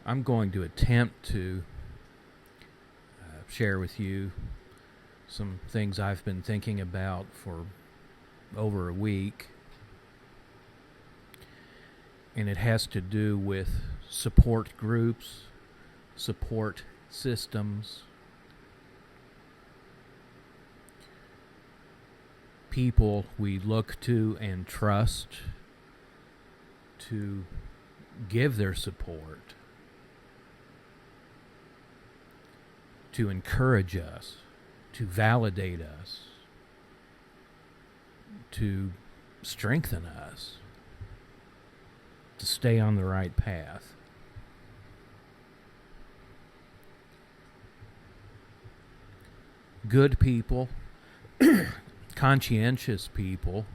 I'm going to attempt to share with you some things I've been thinking about for over a week. And it has to do with support groups, support systems, people we look to and trust to give their support, to encourage us, to validate us, to strengthen us, to stay on the right path. Good people, conscientious people,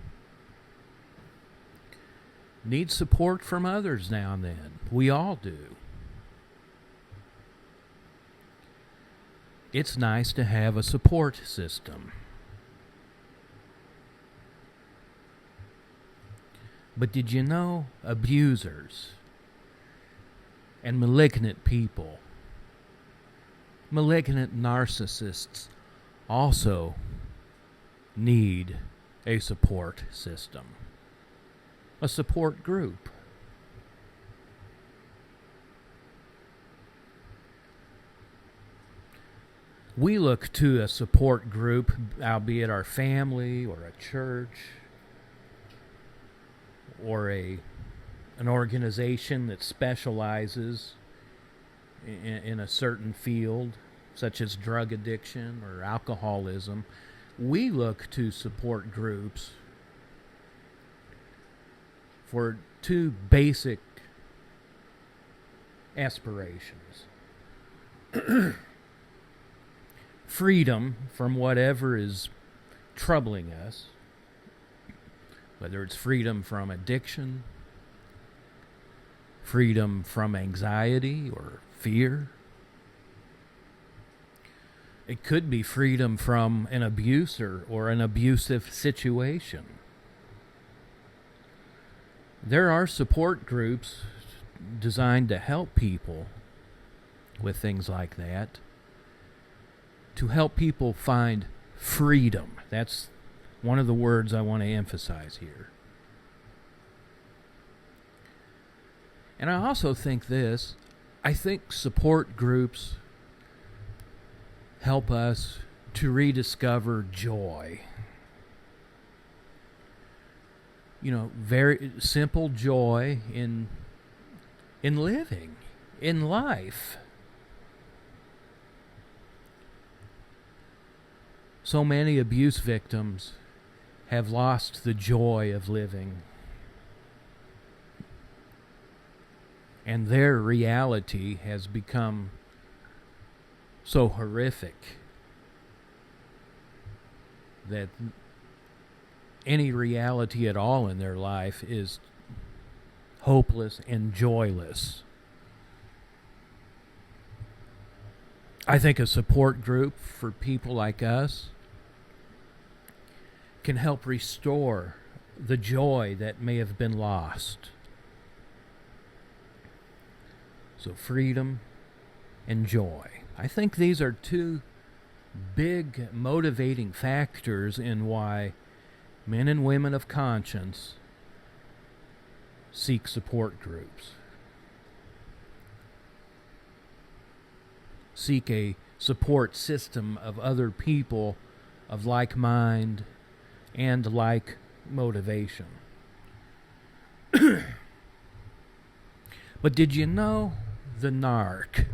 need support from others now and then. We all do. It's nice to have a support system. But did you know abusers and malignant people, malignant narcissists, also need a support system, a support group? We look to a support group, albeit our family or a church or an organization that specializes in a certain field, such as drug addiction or alcoholism. We look to support groups for two basic aspirations. Freedom from whatever is troubling us, whether it's freedom from addiction, freedom from anxiety or fear. It could be freedom from an abuser or an abusive situation. There are support groups designed to help people with things like that, to help people find freedom. That's one of the words I want to emphasize here. And I also think this, I think support groups help us to rediscover joy. You know, very simple joy in living, in life. So many abuse victims have lost the joy of living, and their reality has become so horrific that any reality at all in their life is hopeless and joyless. I think a support group for people like us can help restore the joy that may have been lost. So freedom and joy. I think these are two big motivating factors in why men and women of conscience seek support groups. Seek a support system of other people of like mind and like motivation. But did you know the narc?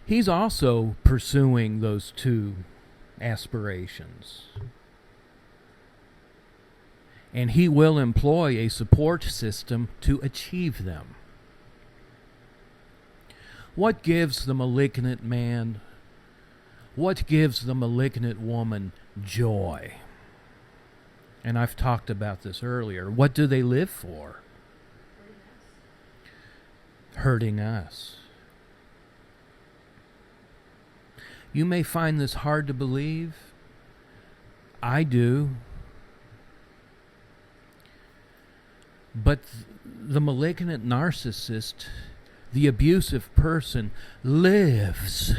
He's also pursuing those two aspirations. And he will employ a support system to achieve them. What gives the malignant man, what gives the malignant woman joy? And I've talked about this earlier. What do they live for? Hurting us. You may find this hard to believe. I do. But the malignant narcissist, the abusive person, lives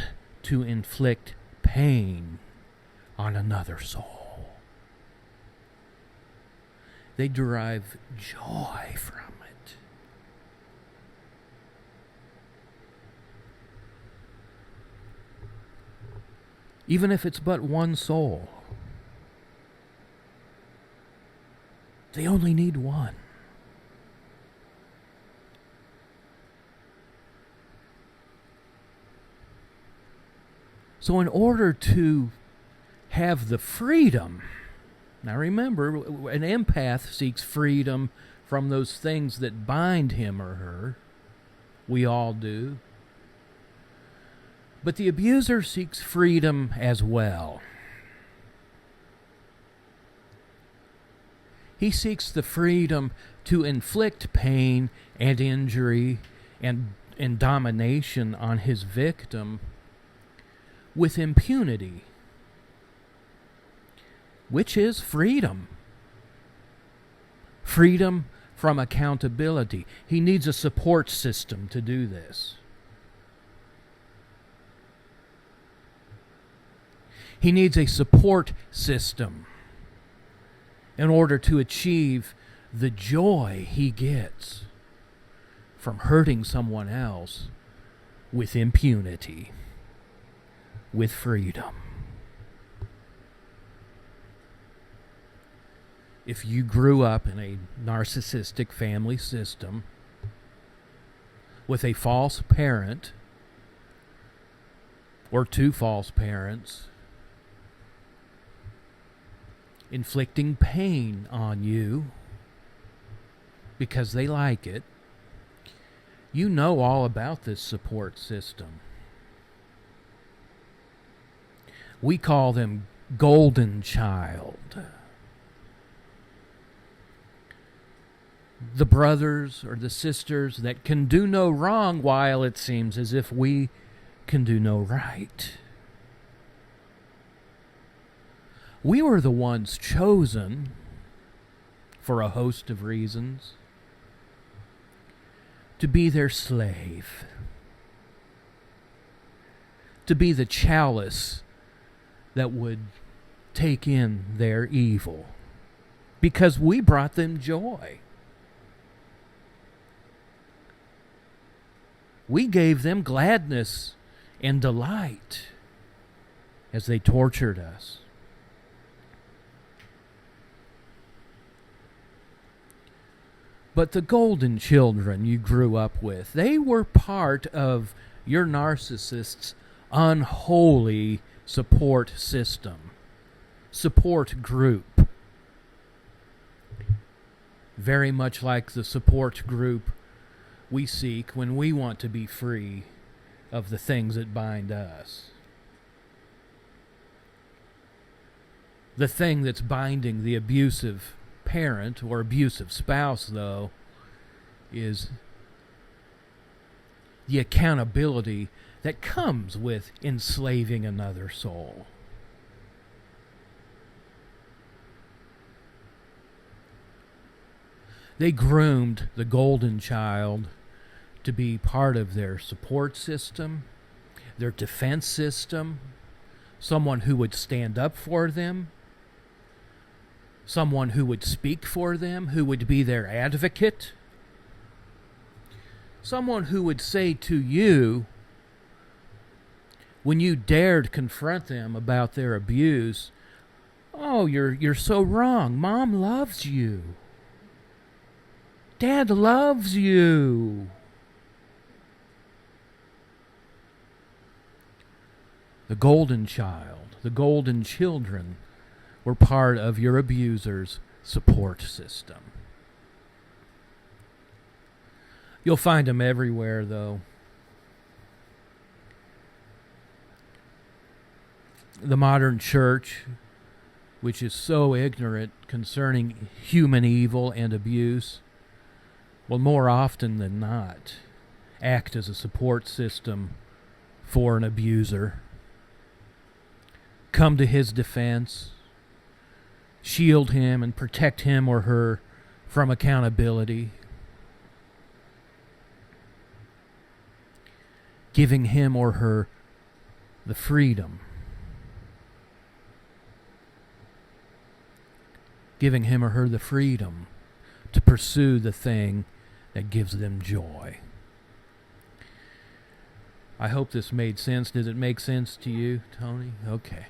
to inflict pain on another soul. They derive joy from it. Even if it's but one soul. They only need one. So in order to have the freedom, now remember, an empath seeks freedom from those things that bind him or her. We all do. But the abuser seeks freedom as well. He seeks the freedom to inflict pain and injury and domination on his victim with impunity, which is freedom. Freedom from accountability. He needs a support system to do this. He needs a support system in order to achieve the joy he gets from hurting someone else with impunity, with freedom. If you grew up in a narcissistic family system with a false parent or two false parents inflicting pain on you because they like it, you know all about this support system. We call them golden child. The brothers or the sisters that can do no wrong while it seems as if we can do no right. We were the ones chosen for a host of reasons to be their slave, to be the chalice that would take in their evil, because we brought them joy. We gave them gladness and delight as they tortured us. But the golden children you grew up with, they were part of your narcissist's unholy support system, support group. Very much like the support group we seek when we want to be free of the things that bind us. The thing that's binding the abusive parent or abusive spouse, though, is the accountability that comes with enslaving another soul. They groomed the golden child to be part of their support system, their defense system, someone who would stand up for them, someone who would speak for them, who would be their advocate, someone who would say to you, when you dared confront them about their abuse, "Oh, you're so wrong. Mom loves you. Dad loves you." The golden child, the golden children were part of your abuser's support system. You'll find them everywhere, though. The modern church, which is so ignorant concerning human evil and abuse, will more often than not act as a support system for an abuser. Come to his defense, shield him and protect him or her from accountability, giving him or her the freedom, giving him or her the freedom to pursue the thing that gives them joy. I hope this made sense. Did it make sense to you, Tony? Okay.